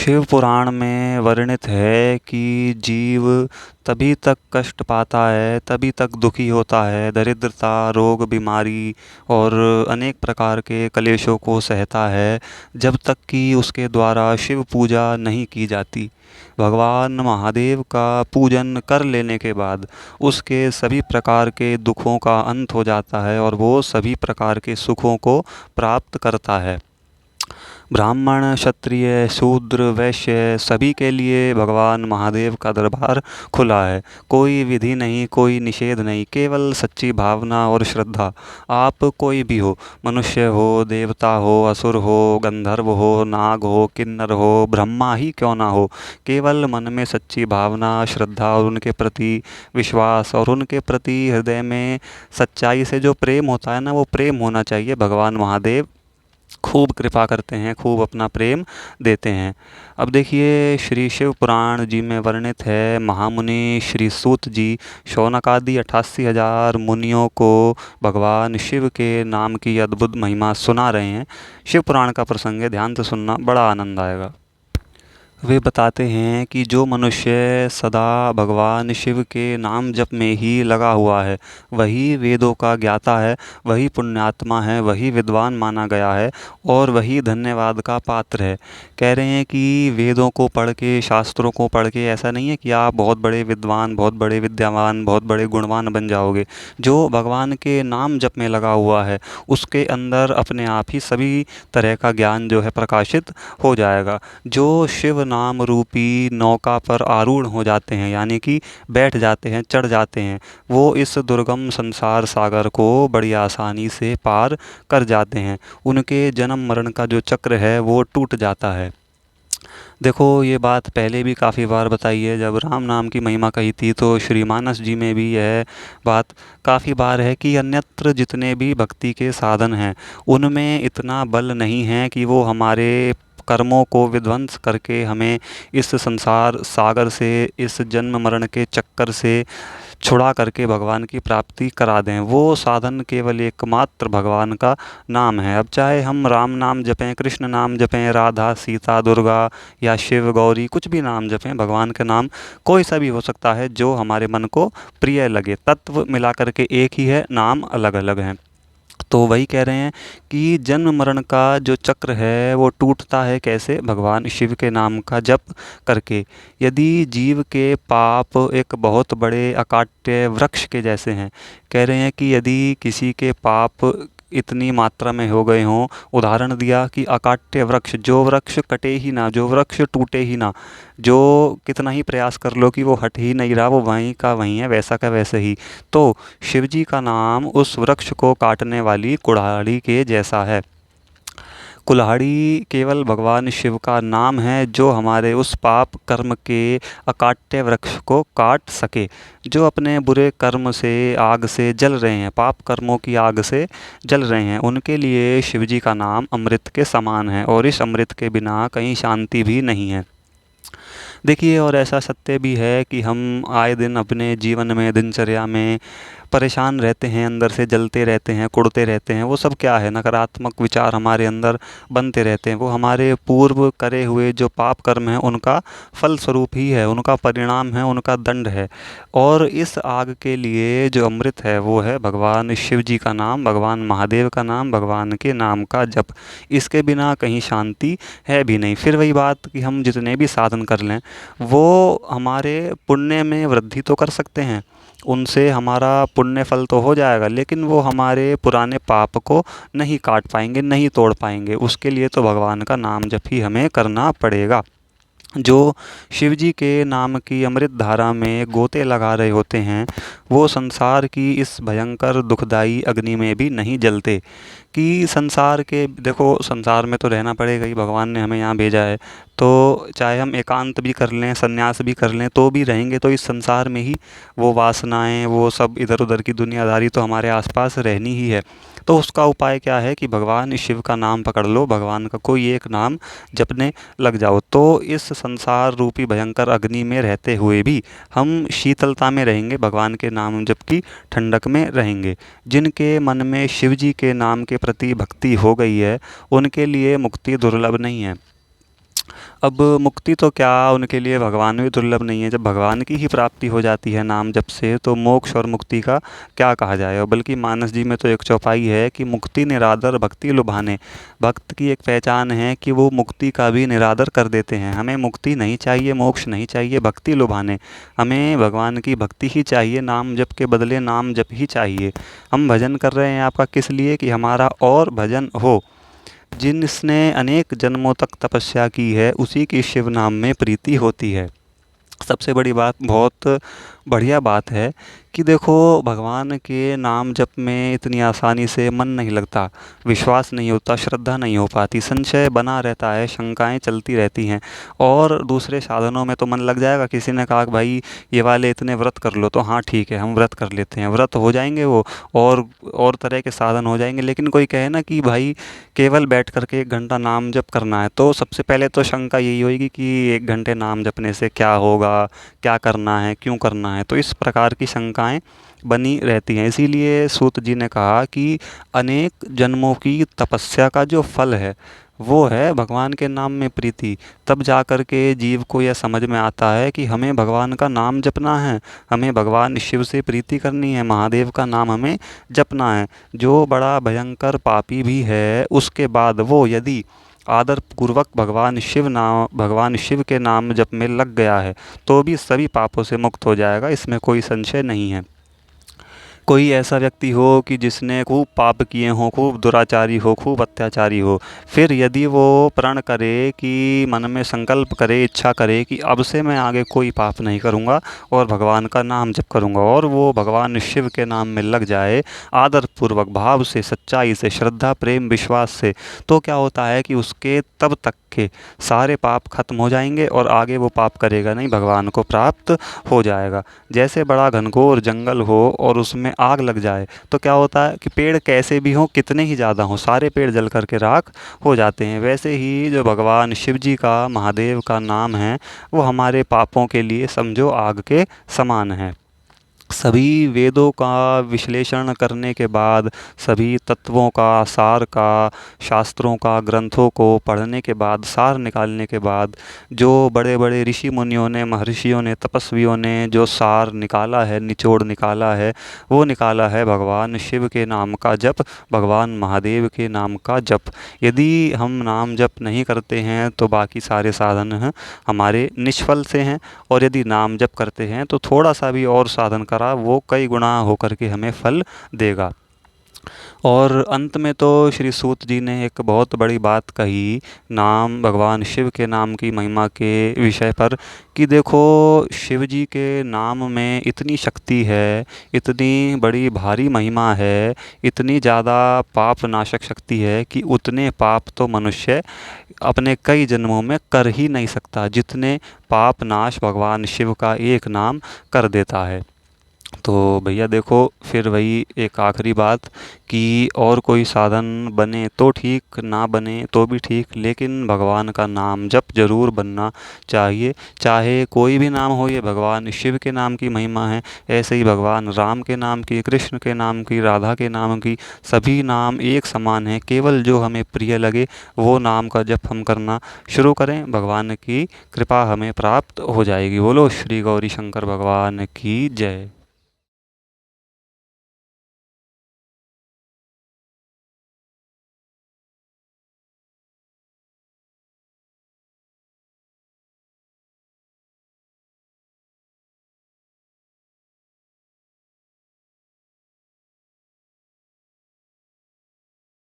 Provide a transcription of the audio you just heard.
शिव पुराण में वर्णित है कि जीव तभी तक कष्ट पाता है, तभी तक दुखी होता है, दरिद्रता, रोग, बीमारी और अनेक प्रकार के क्लेशों को सहता है, जब तक कि उसके द्वारा शिव पूजा नहीं की जाती। भगवान महादेव का पूजन कर लेने के बाद उसके सभी प्रकार के दुखों का अंत हो जाता है और वो सभी प्रकार के सुखों को प्राप्त करता है। ब्राह्मण, क्षत्रिय, शूद्र, वैश्य सभी के लिए भगवान महादेव का दरबार खुला है। कोई विधि नहीं, कोई निषेध नहीं, केवल सच्ची भावना और श्रद्धा। आप कोई भी हो, मनुष्य हो, देवता हो, असुर हो, गंधर्व हो, नाग हो, किन्नर हो, ब्रह्मा ही क्यों ना हो, केवल मन में सच्ची भावना, श्रद्धा और उनके प्रति विश्वास और उनके प्रति हृदय में सच्चाई से जो प्रेम होता है ना, वो प्रेम होना चाहिए। भगवान महादेव खूब कृपा करते हैं, खूब अपना प्रेम देते हैं। अब देखिए, श्री शिव पुराण जी में वर्णित है, महामुनि श्री सूत जी शौनक आदि 88,000 मुनियों को भगवान शिव के नाम की अद्भुत महिमा सुना रहे हैं। शिव पुराण का प्रसंग है, ध्यान से सुनना, बड़ा आनंद आएगा। वे बताते हैं कि जो मनुष्य सदा भगवान शिव के नाम जप में ही लगा हुआ है, वही वेदों का ज्ञाता है, वही पुण्यात्मा है, वही विद्वान माना गया है और वही धन्यवाद का पात्र है। कह रहे हैं कि वेदों को पढ़ के, शास्त्रों को पढ़ के ऐसा नहीं है कि आप बहुत बड़े विद्वान, बहुत बड़े विद्यावान, बहुत बड़े गुणवान बन जाओगे। जो भगवान के नाम जप में लगा हुआ है, उसके अंदर अपने आप ही सभी तरह का ज्ञान जो है प्रकाशित हो जाएगा। जो शिव नाम रूपी नौका पर आरूढ़ हो जाते हैं, यानी कि बैठ जाते हैं, चढ़ जाते हैं, वो इस दुर्गम संसार सागर को बड़ी आसानी से पार कर जाते हैं। उनके जन्म मरण का जो चक्र है वो टूट जाता है। देखो, ये बात पहले भी काफ़ी बार बताई है। जब राम नाम की महिमा कही थी तो श्रीमानस जी में भी यह बात काफ़ी बार है कि अन्यत्र जितने भी भक्ति के साधन हैं, उनमें इतना बल नहीं है कि वो हमारे कर्मों को विध्वंस करके हमें इस संसार सागर से, इस जन्म मरण के चक्कर से छुड़ा करके भगवान की प्राप्ति करा दें। वो साधन केवल एकमात्र भगवान का नाम है। अब चाहे हम राम नाम जपें, कृष्ण नाम जपें, राधा, सीता, दुर्गा या शिव, गौरी, कुछ भी नाम जपें, भगवान का नाम कोई सा भी हो सकता है जो हमारे मन को प्रिय लगे। तत्व मिला करके एक ही है, नाम अलग अलग हैं। तो वही कह रहे हैं कि जन्म मरण का जो चक्र है वो टूटता है कैसे? भगवान शिव के नाम का जप करके। यदि जीव के पाप एक बहुत बड़े अकाट्य वृक्ष के जैसे हैं, कह रहे हैं कि यदि किसी के पाप इतनी मात्रा में हो गए हों, उदाहरण दिया कि अकाट्य वृक्ष, जो वृक्ष कटे ही ना, जो वृक्ष टूटे ही ना, जो कितना ही प्रयास कर लो कि वो हट ही नहीं रहा, वो वहीं का वहीं है, वैसा का वैसे ही। तो शिव जी का नाम उस वृक्ष को काटने वाली कुल्हाड़ी के जैसा है। कुल्हाड़ी केवल भगवान शिव का नाम है जो हमारे उस पाप कर्म के अकाट्य वृक्ष को काट सके। जो अपने बुरे कर्म से, आग से जल रहे हैं, पाप कर्मों की आग से जल रहे हैं, उनके लिए शिव जी का नाम अमृत के समान है और इस अमृत के बिना कहीं शांति भी नहीं है। देखिए, और ऐसा सत्य भी है कि हम आए दिन अपने जीवन में, दिनचर्या में परेशान रहते हैं, अंदर से जलते रहते हैं, कुढ़ते रहते हैं। वो सब क्या है? नकारात्मक विचार हमारे अंदर बनते रहते हैं। वो हमारे पूर्व करे हुए जो पाप कर्म हैं उनका फल स्वरूप ही है, उनका परिणाम है, उनका दंड है। और इस आग के लिए जो अमृत है वो है भगवान शिव जी का नाम, भगवान महादेव का नाम, भगवान के नाम का जप। इसके बिना कहीं शांति है भी नहीं। फिर वही बात कि हम जितने भी साधन कर लें, वो हमारे पुण्य में वृद्धि तो कर सकते हैं, उनसे हमारा पुण्य फल तो हो जाएगा, लेकिन वो हमारे पुराने पाप को नहीं काट पाएंगे, नहीं तोड़ पाएंगे। उसके लिए तो भगवान का नाम जप ही हमें करना पड़ेगा। जो शिव जी के नाम की अमृत धारा में गोते लगा रहे होते हैं, वो संसार की इस भयंकर दुखदाई अग्नि में भी नहीं जलते। कि संसार के, देखो, संसार में तो रहना पड़ेगा ही, भगवान ने हमें यहाँ भेजा है, तो चाहे हम एकांत भी कर लें, संन्यास भी कर लें, तो भी रहेंगे तो इस संसार में ही। वो वासनाएं, वो सब इधर उधर की दुनियादारी तो हमारे आसपास रहनी ही है। तो उसका उपाय क्या है कि भगवान शिव का नाम पकड़ लो, भगवान का कोई एक नाम जपने लग जाओ, तो इस संसार रूपी भयंकर अग्नि में रहते हुए भी हम शीतलता में रहेंगे, भगवान के नाम जप की ठंडक में रहेंगे। जिनके मन में शिव जी के नाम के प्रति भक्ति हो गई है, उनके लिए मुक्ति दुर्लभ नहीं है। अब मुक्ति तो क्या, उनके लिए भगवान भी दुर्लभ नहीं है। जब भगवान की ही प्राप्ति हो जाती है नाम जप से, तो मोक्ष और मुक्ति का क्या कहा जाए। और बल्कि मानस जी में तो एक चौपाई है कि मुक्ति निरादर भक्ति लुभाने। भक्त की एक पहचान है कि वो मुक्ति का भी निरादर कर देते हैं। हमें मुक्ति नहीं चाहिए, मोक्ष नहीं चाहिए, भक्ति लुभाने। हमें भगवान की भक्ति ही चाहिए, नाम जप के बदले नाम जप ही चाहिए। हम भजन कर रहे हैं आपका किस लिए, कि हमारा और भजन हो। जिसने अनेक जन्मों तक तपस्या की है, उसी की शिव नाम में प्रीति होती है। सबसे बड़ी बात, बहुत बढ़िया बात है कि देखो, भगवान के नाम जप में इतनी आसानी से मन नहीं लगता, विश्वास नहीं होता, श्रद्धा नहीं हो पाती, संशय बना रहता है, शंकाएं चलती रहती हैं। और दूसरे साधनों में तो मन लग जाएगा। किसी ने कहा कि भाई ये वाले इतने व्रत कर लो, तो हाँ ठीक है, हम व्रत कर लेते हैं, व्रत हो जाएंगे वो। और तरह के साधन हो जाएंगे। लेकिन कोई कहे ना कि भाई केवल बैठ करके 1 घंटा नाम जप करना है, तो सबसे पहले तो शंका यही होगी कि 1 घंटे नाम जपने से क्या होगा, क्या करना है, क्यों करना है। तो इस प्रकार की शंकाएं बनी रहती हैं। इसीलिए सूत जी ने कहा कि अनेक जन्मों की तपस्या का जो फल है, वो है भगवान के नाम में प्रीति। तब जा कर के जीव को यह समझ में आता है कि हमें भगवान का नाम जपना है, हमें भगवान शिव से प्रीति करनी है, महादेव का नाम हमें जपना है। जो बड़ा भयंकर पापी भी है, उसके बाद वो यदि आदर पूर्वक भगवान शिव के नाम जप में लग गया है, तो भी सभी पापों से मुक्त हो जाएगा। इसमें कोई संशय नहीं है। कोई ऐसा व्यक्ति हो कि जिसने खूब पाप किए हों, खूब दुराचारी हो, खूब अत्याचारी हो, फिर यदि वो प्रण करे, कि मन में संकल्प करे, इच्छा करे कि अब से मैं आगे कोई पाप नहीं करूँगा और भगवान का नाम जप करूँगा, और वो भगवान शिव के नाम में लग जाए आदर पूर्वक, भाव से, सच्चाई से, श्रद्धा, प्रेम, विश्वास से, तो क्या होता है कि उसके तब तक के सारे पाप खत्म हो जाएंगे और आगे वो पाप करेगा नहीं, भगवान को प्राप्त हो जाएगा। जैसे बड़ा घनघोर जंगल हो और उसमें आग लग जाए, तो क्या होता है कि पेड़ कैसे भी हों, कितने ही ज़्यादा हों, सारे पेड़ जल करके राख हो जाते हैं। वैसे ही जो भगवान शिव जी का, महादेव का नाम है, वो हमारे पापों के लिए समझो आग के समान है। सभी वेदों का विश्लेषण करने के बाद, सभी तत्वों का, सार का, शास्त्रों का, ग्रंथों को पढ़ने के बाद, सार निकालने के बाद, जो बड़े बड़े ऋषि मुनियों ने, महर्षियों ने, तपस्वियों ने जो सार निकाला है, निचोड़ निकाला है, वो निकाला है भगवान शिव के नाम का जप, भगवान महादेव के नाम का जप। यदि हम नाम जप नहीं करते हैं, तो बाकी सारे साधन हैं हमारे निष्फल से हैं। और यदि नाम जप करते हैं, तो थोड़ा सा भी और साधन करा, वो कई गुना होकर के हमें फल देगा। और अंत में तो श्री सूत जी ने एक बहुत बड़ी बात कही नाम, भगवान शिव के नाम की महिमा के विषय पर, कि देखो, शिव जी के नाम में इतनी शक्ति है, इतनी बड़ी भारी महिमा है, इतनी ज़्यादा पाप नाशक शक्ति है कि उतने पाप तो मनुष्य अपने कई जन्मों में कर ही नहीं सकता, जितने पाप नाश भगवान शिव का एक नाम कर देता है। तो भैया देखो, फिर वही एक आखिरी बात, कि और कोई साधन बने तो ठीक, ना बने तो भी ठीक, लेकिन भगवान का नाम जप जरूर बनना चाहिए। चाहे कोई भी नाम हो, ये भगवान शिव के नाम की महिमा है, ऐसे ही भगवान राम के नाम की, कृष्ण के नाम की, राधा के नाम की, सभी नाम एक समान है। केवल जो हमें प्रिय लगे वो नाम का जप हम करना शुरू करें, भगवान की कृपा हमें प्राप्त हो जाएगी। बोलो श्री गौरी शंकर भगवान की जय।